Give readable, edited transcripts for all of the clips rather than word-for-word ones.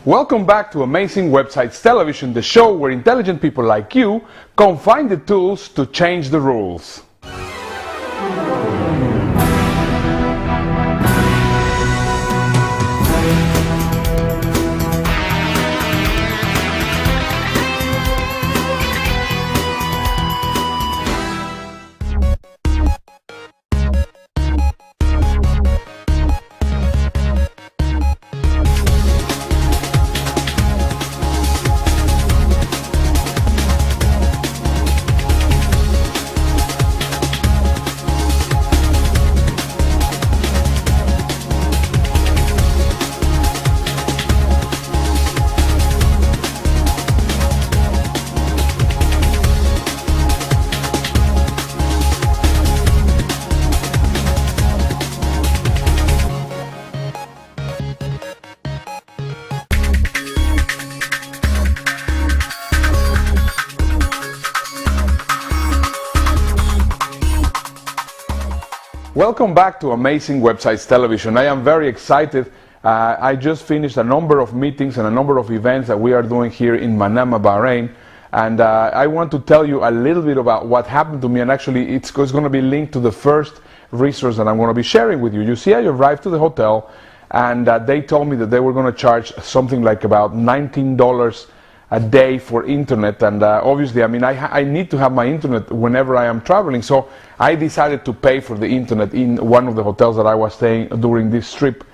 Welcome back to Amazing Websites Television, the show where intelligent people like you come find the tools to change the rules. Welcome back to Amazing Websites Television. I am very excited. I just finished a number of meetings and a number of events that we are doing here in Manama, Bahrain. And I want to tell you a little bit about what happened to me. And actually, it's going to be linked to the first resource that I'm going to be sharing with you. You see, I arrived to the hotel and they told me that they were going to charge something like about $19 a day for internet, and obviously, I mean, I need to have my internet whenever I am traveling, so I decided to pay for the internet in one of the hotels that I was staying during this trip.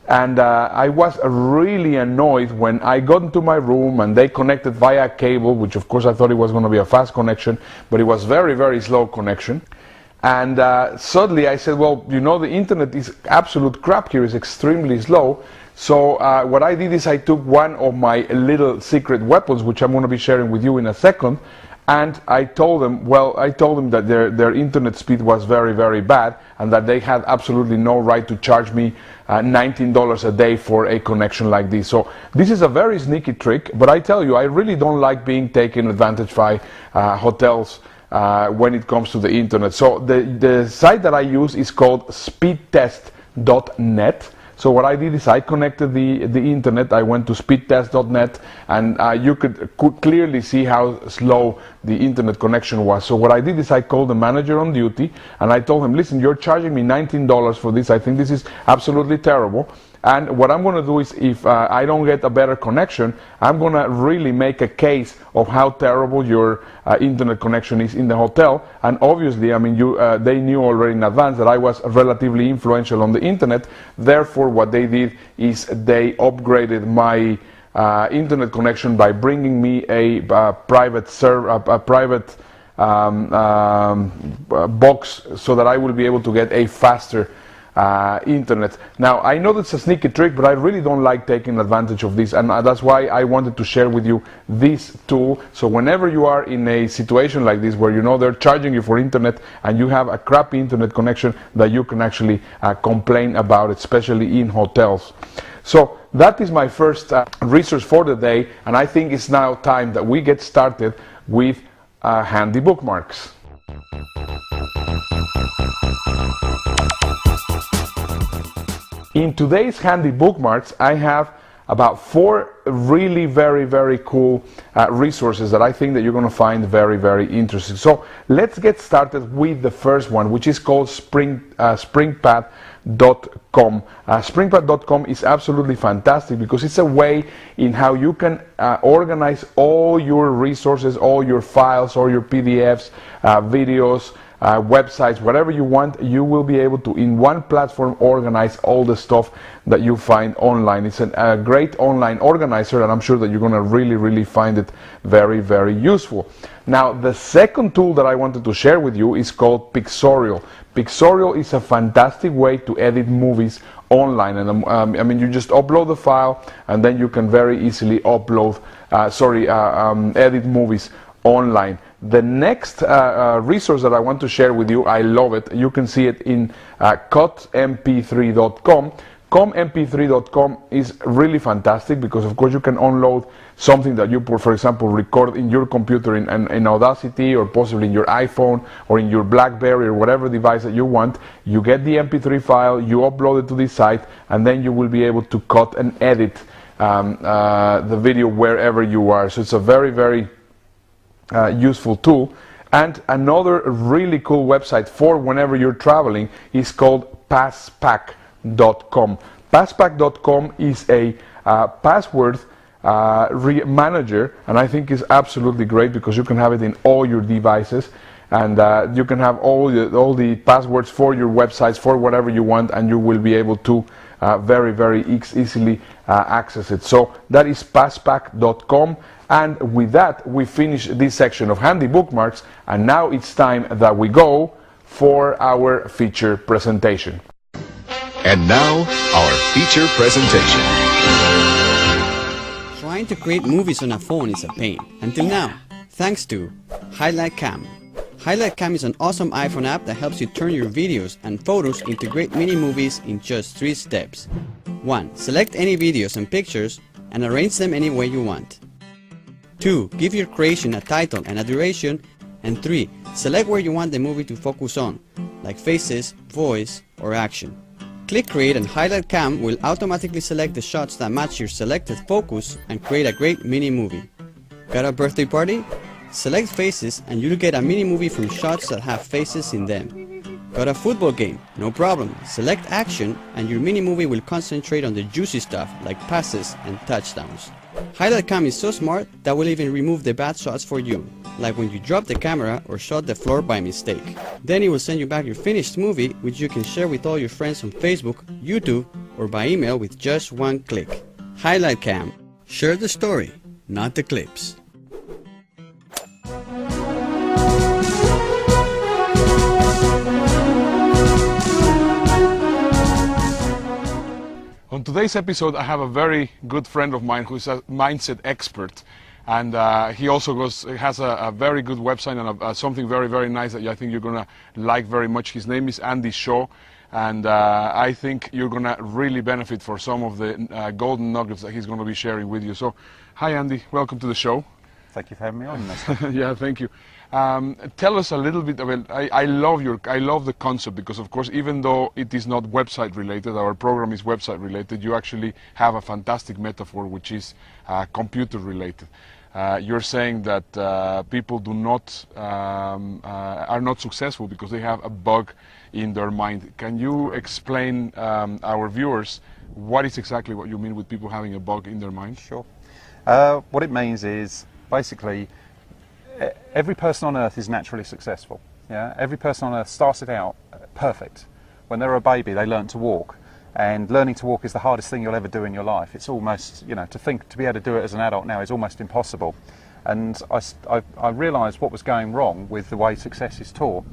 And I was really annoyed when I got into my room and they connected via cable, which of course I thought it was going to be a fast connection, but it was very, very slow connection. And suddenly I said, well, you know, the internet is absolute crap here, it's extremely slow. So what I did is I took one of my little secret weapons, which I'm going to be sharing with you in a second, and I told them, that their internet speed was very, very bad, and that they had absolutely no right to charge me $19 a day for a connection like this. So this is a very sneaky trick, but I tell you, I really don't like being taken advantage by hotels when it comes to the internet. So the site that I use is called speedtest.net. So what I did is I connected the internet. I went to speedtest.net, and you could clearly see how slow the internet connection was. So what I did is I called the manager on duty and I told him, listen, you're charging me $19 for this. I think this is absolutely terrible. And what I'm going to do is, if I don't get a better connection, I'm going to really make a case of how terrible your internet connection is in the hotel. And obviously, I mean, they knew already in advance that I was relatively influential on the internet. Therefore, what they did is they upgraded my internet connection by bringing me a private box, so that I will be able to get a faster internet. Now, I know that's a sneaky trick, but I really don't like taking advantage of this, and that's why I wanted to share with you this tool. So whenever you are in a situation like this, where you know they're charging you for internet and you have a crappy internet connection, that you can actually complain about it, especially in hotels. So that is my first resource for the day, and I think it's now time that we get started with handy bookmarks. In today's handy bookmarks, I have about 4 really very, very cool resources that I think that you're going to find very, very interesting. So let's get started with the first one, which is called springpad.com. Springpad.com is absolutely fantastic because it's a way in how you can organize all your resources, all your files, all your PDFs, videos, websites, whatever you want. You will be able to, in one platform, organize all the stuff that you find online. It's a great online organizer, and I'm sure that you're going to really, really find it very, very useful. Now, the second tool that I wanted to share with you is called Pixorial. Pixorial is a fantastic way to edit movies online, and I mean, you just upload the file, and then you can very easily edit movies online. The next resource that I want to share with you, I love it. You can see it in cutmp3.com. ComMP3.com is really fantastic because, of course, you can unload something that you, for example, record in your computer in Audacity, or possibly in your iPhone or in your BlackBerry or whatever device that you want. You get the MP3 file, you upload it to this site, and then you will be able to cut and edit the video wherever you are. So it's a very, very useful tool. And another really cool website for whenever you're traveling is called passpack.com. Passpack.com is a password manager, and I think is absolutely great because you can have it in all your devices, and you can have all the passwords for your websites for whatever you want, and you will be able to very, very easily access it. So that is passpack.com. And with that, we finish this section of handy bookmarks, and now it's time that we go for our feature presentation. And now, our feature presentation. Trying to create movies on a phone is a pain, until now, thanks to Highlight Cam. Highlight Cam is an awesome iPhone app that helps you turn your videos and photos into great mini movies in just 3 steps. 1. Select any videos and pictures and arrange them any way you want. 2. Give your creation a title and a duration. And 3. Select where you want the movie to focus on, like faces, voice, or action. Click Create and Highlight Cam will automatically select the shots that match your selected focus and create a great mini movie. Got a birthday party? Select faces and you'll get a mini movie from shots that have faces in them. Got a football game? No problem. Select action and your mini movie will concentrate on the juicy stuff like passes and touchdowns. Highlight Cam is so smart that will even remove the bad shots for you, like when you drop the camera or shot the floor by mistake. Then it will send you back your finished movie, which you can share with all your friends on Facebook, YouTube, or by email with just 1 click. Highlight Cam. Share the story, not the clips. On today's episode, I have a very good friend of mine who's a mindset expert, and he also has a very good website and something very, very nice that I think you're going to like very much. His name is Andy Shaw, and I think you're going to really benefit for some of the golden nuggets that he's going to be sharing with you. So, hi Andy, welcome to the show. Thank you for having me on, Ernesto. Yeah, thank you. Tell us a little bit about. I love the concept because, of course, even though it is not website related, our program is website related. You actually have a fantastic metaphor, which is computer related. You're saying that people are not successful because they have a bug in their mind. Can you explain our viewers what is exactly what you mean with people having a bug in their mind? Sure. What it means is basically every person on earth is naturally successful. Yeah? Every person on earth started out perfect. When they were a baby, they learned to walk. And learning to walk is the hardest thing you'll ever do in your life. It's almost, to be able to do it as an adult now is almost impossible. And I realised what was going wrong with the way success is taught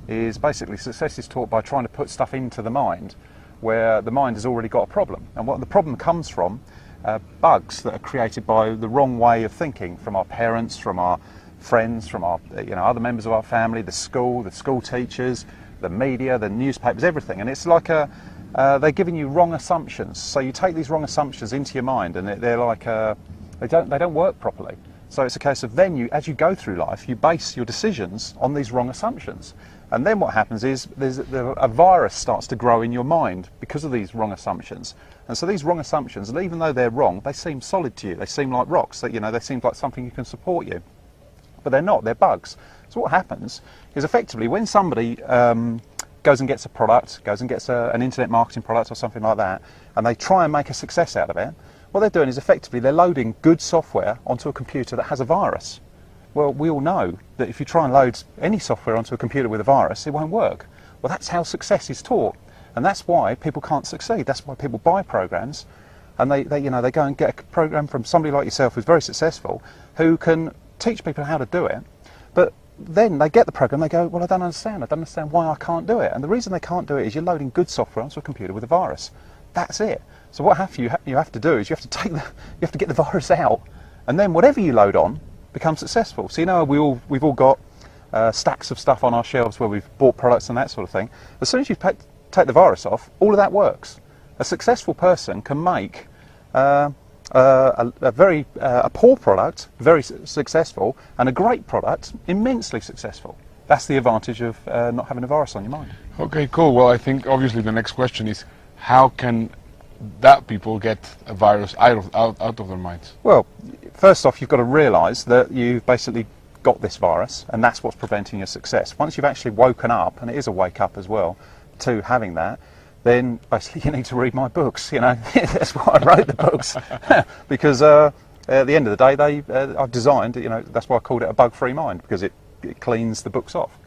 is basically success is taught by trying to put stuff into the mind where the mind has already got a problem. And what the problem comes from, bugs that are created by the wrong way of thinking from our parents, from our friends, from our other members of our family, the school teachers, the media, the newspapers, everything. And it's like they're giving you wrong assumptions. So you take these wrong assumptions into your mind, and they're like they don't work properly. So it's a case of then as you go through life, you base your decisions on these wrong assumptions. And then what happens is a virus starts to grow in your mind because of these wrong assumptions. And so these wrong assumptions, even though they're wrong, they seem solid to you. They seem like rocks. They seem like something you can support you. But they're not. They're bugs. So what happens is effectively when somebody goes and gets a product, goes and gets an internet marketing product or something like that, and they try and make a success out of it, what they're doing is effectively they're loading good software onto a computer that has a virus. Well, we all know that if you try and load any software onto a computer with a virus, it won't work. Well, that's how success is taught, and that's why people can't succeed. That's why people buy programs, and they go and get a program from somebody like yourself who's very successful, who can teach people how to do it. But then they get the program, they go, well, I don't understand why I can't do it. And the reason they can't do it is you're loading good software onto a computer with a virus. That's it. So what you have to do is you have to get the virus out, and then whatever you load on becomes successful. So we've all got stacks of stuff on our shelves where we've bought products and that sort of thing. As soon as you take the virus off, all of that works. A successful person can make a poor product very successful, and a great product immensely successful. That's the advantage of not having a virus on your mind. Okay, cool. Well, I think obviously the next question is how can that people get a virus out of their minds? Well, first off, you've got to realise that you've basically got this virus, and that's what's preventing your success. Once you've actually woken up, and it is a wake up as well, to having that, then basically you need to read my books. You know, that's why I wrote the books, because at the end of the day, I've designed. You know, that's why I called it a bug-free mind, because it cleans the books off.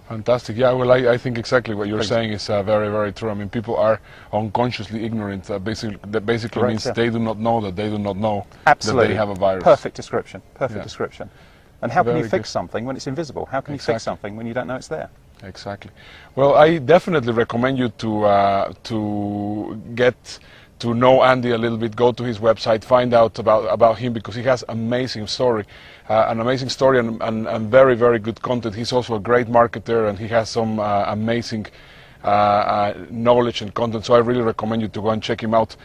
Fantastic. Yeah, well, I think exactly what you're saying is very, very true. I mean, people are unconsciously ignorant. That basically Correct, means yeah. they do not know that they do not know Absolutely. that they have a virus. Perfect description. Perfect Yeah. description. And how can Very you fix good. something when it's invisible? How can you Exactly. fix something when you don't know it's there? Exactly. Well, I definitely recommend you to get to know Andy a little bit. Go to his website, find out about him, because he has an amazing story and very, very good content. He's also a great marketer, and he has some amazing knowledge and content. So I really recommend you to go and check him out.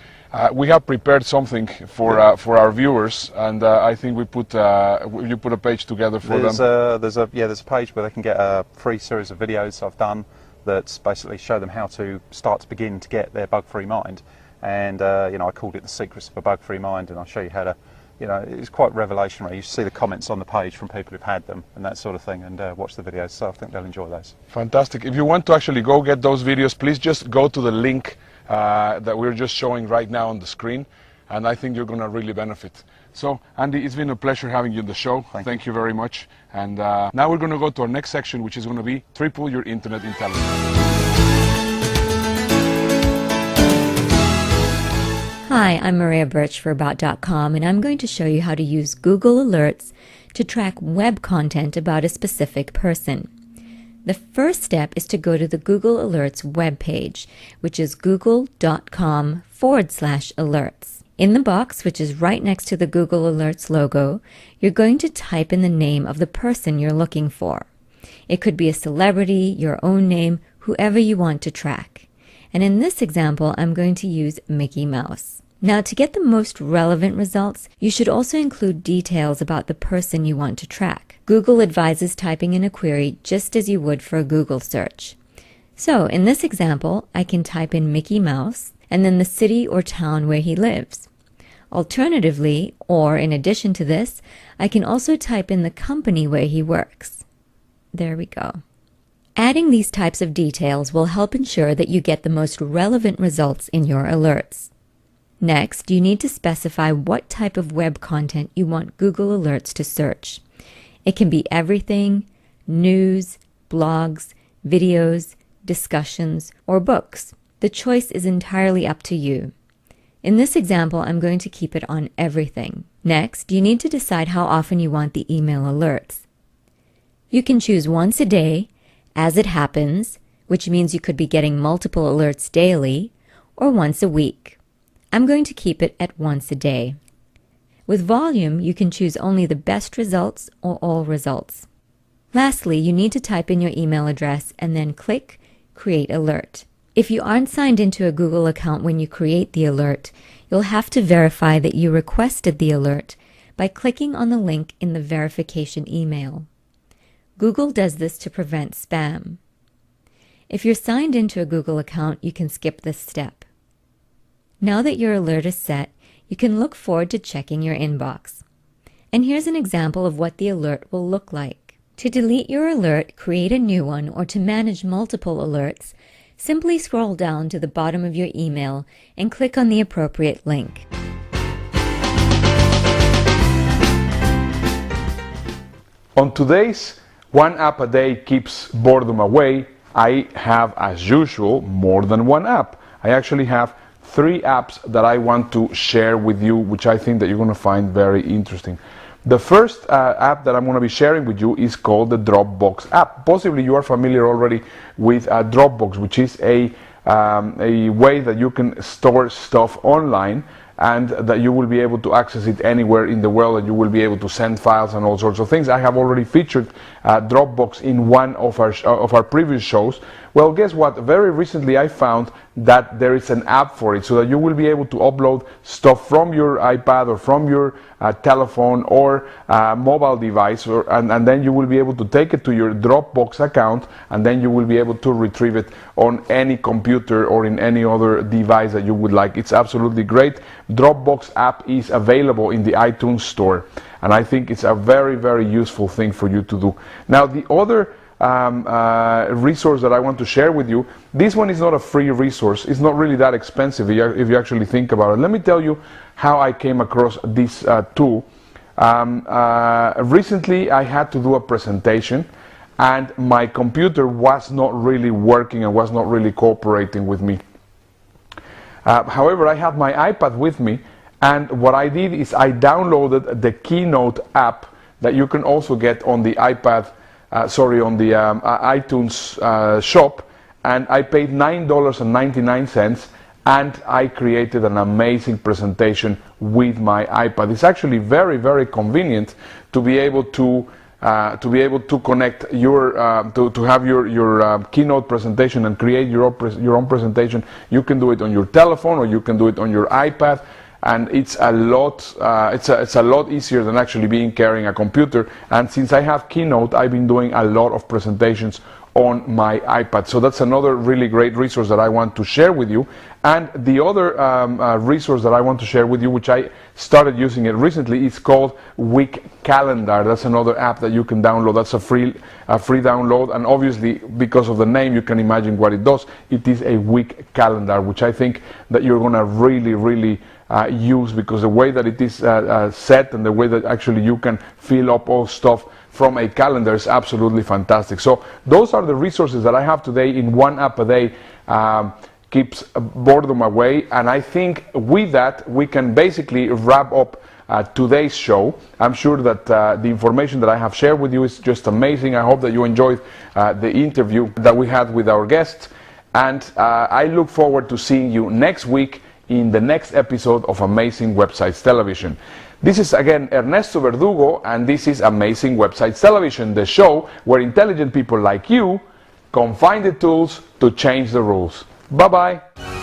We have prepared something for our viewers, and I think you put a page together for them. There's a page where they can get a free series of videos I've done that basically show them how to start to begin to get their bug-free mind. And you know, I called it the secrets of a bug-free mind, and I'll show you how to. You know, it's quite revelationary. You see the comments on the page from people who've had them and that sort of thing, and watch the videos. So I think they'll enjoy those. Fantastic. If you want to actually go get those videos, please just go to the link that we're just showing right now on the screen, and I think you're going to really benefit. So, Andy, it's been a pleasure having you on the show. Thank you very much. And now we're going to go to our next section, which is going to be Triple Your Internet Intelligence. Hi, I'm Maria Birch for About.com, and I'm going to show you how to use Google Alerts to track web content about a specific person. The first step is to go to the Google Alerts webpage, which is google.com/alerts. In the box, which is right next to the Google Alerts logo, you're going to type in the name of the person you're looking for. It could be a celebrity, your own name, whoever you want to track. And in this example, I'm going to use Mickey Mouse. Now, to get the most relevant results, you should also include details about the person you want to track. Google advises typing in a query just as you would for a Google search. So, in this example, I can type in Mickey Mouse and then the city or town where he lives. Alternatively, or in addition to this, I can also type in the company where he works. There we go. Adding these types of details will help ensure that you get the most relevant results in your alerts. Next, you need to specify what type of web content you want Google Alerts to search. It can be everything, news, blogs, videos, discussions, or books. The choice is entirely up to you. In this example, I'm going to keep it on everything. Next, you need to decide how often you want the email alerts. You can choose once a day, as it happens, which means you could be getting multiple alerts daily, or once a week. I'm going to keep it at once a day. With volume, you can choose only the best results or all results. Lastly, you need to type in your email address and then click Create Alert. If you aren't signed into a Google account when you create the alert, you'll have to verify that you requested the alert by clicking on the link in the verification email. Google does this to prevent spam. If you're signed into a Google account, you can skip this step. Now that your alert is set, you can look forward to checking your inbox. And here's an example of what the alert will look like. To delete your alert, create a new one, or to manage multiple alerts, simply scroll down to the bottom of your email and click on the appropriate link. On today's One App a Day Keeps Boredom Away, I have, as usual, more than one app. I actually have 3 apps that I want to share with you, which I think that you're going to find very interesting. The first app that I'm going to be sharing with you is called the Dropbox app. Possibly you are familiar already with Dropbox, which is a way that you can store stuff online and that you will be able to access it anywhere in the world, and you will be able to send files and all sorts of things. I have already featured Dropbox in one of our previous shows, Well, guess what? Very recently I found that there is an app for it, so that you will be able to upload stuff from your iPad or from your telephone or mobile device, and then you will be able to take it to your Dropbox account, and then you will be able to retrieve it on any computer or in any other device that you would like. It's absolutely great. Dropbox app is available in the iTunes store, and I think it's a very, very useful thing for you to do. Now, the other resource that I want to share with you, this one is not a free resource. It's not really that expensive if you actually think about it. Let me tell you how I came across this tool. Recently I had to do a presentation, and my computer was not really working and was not really cooperating with me. However, I had my iPad with me, and what I did is I downloaded the Keynote app that you can also get on the iPad, on the iTunes shop, and I paid $9.99, and I created an amazing presentation with my iPad. It's actually very, very convenient to be able to connect your to have your keynote presentation and create your own presentation. You can do it on your telephone, or you can do it on your iPad, and it's a lot it's a lot easier than actually carrying a computer. And since I have Keynote, I've been doing a lot of presentations on my iPad. So that's another really great resource that I want to share with you. And the other resource that I want to share with you, which I started using it recently, is called Week Calendar. That's another app that you can download. That's a free download, and obviously because of the name you can imagine what it does. It is a week calendar, which I think that you're gonna really use, because the way that it is set and the way that actually you can fill up all stuff from a calendar is absolutely fantastic. So those are the resources that I have today in one app a day. Keeps boredom away, and I think with that we can basically wrap up today's show. I'm sure that the information that I have shared with you is just amazing. I hope that you enjoyed the interview that we had with our guests, and I look forward to seeing you next week in the next episode of Amazing Websites Television. This is again Ernesto Verdugo, and this is Amazing Websites Television, the show where intelligent people like you can find the tools to change the rules. Bye-bye.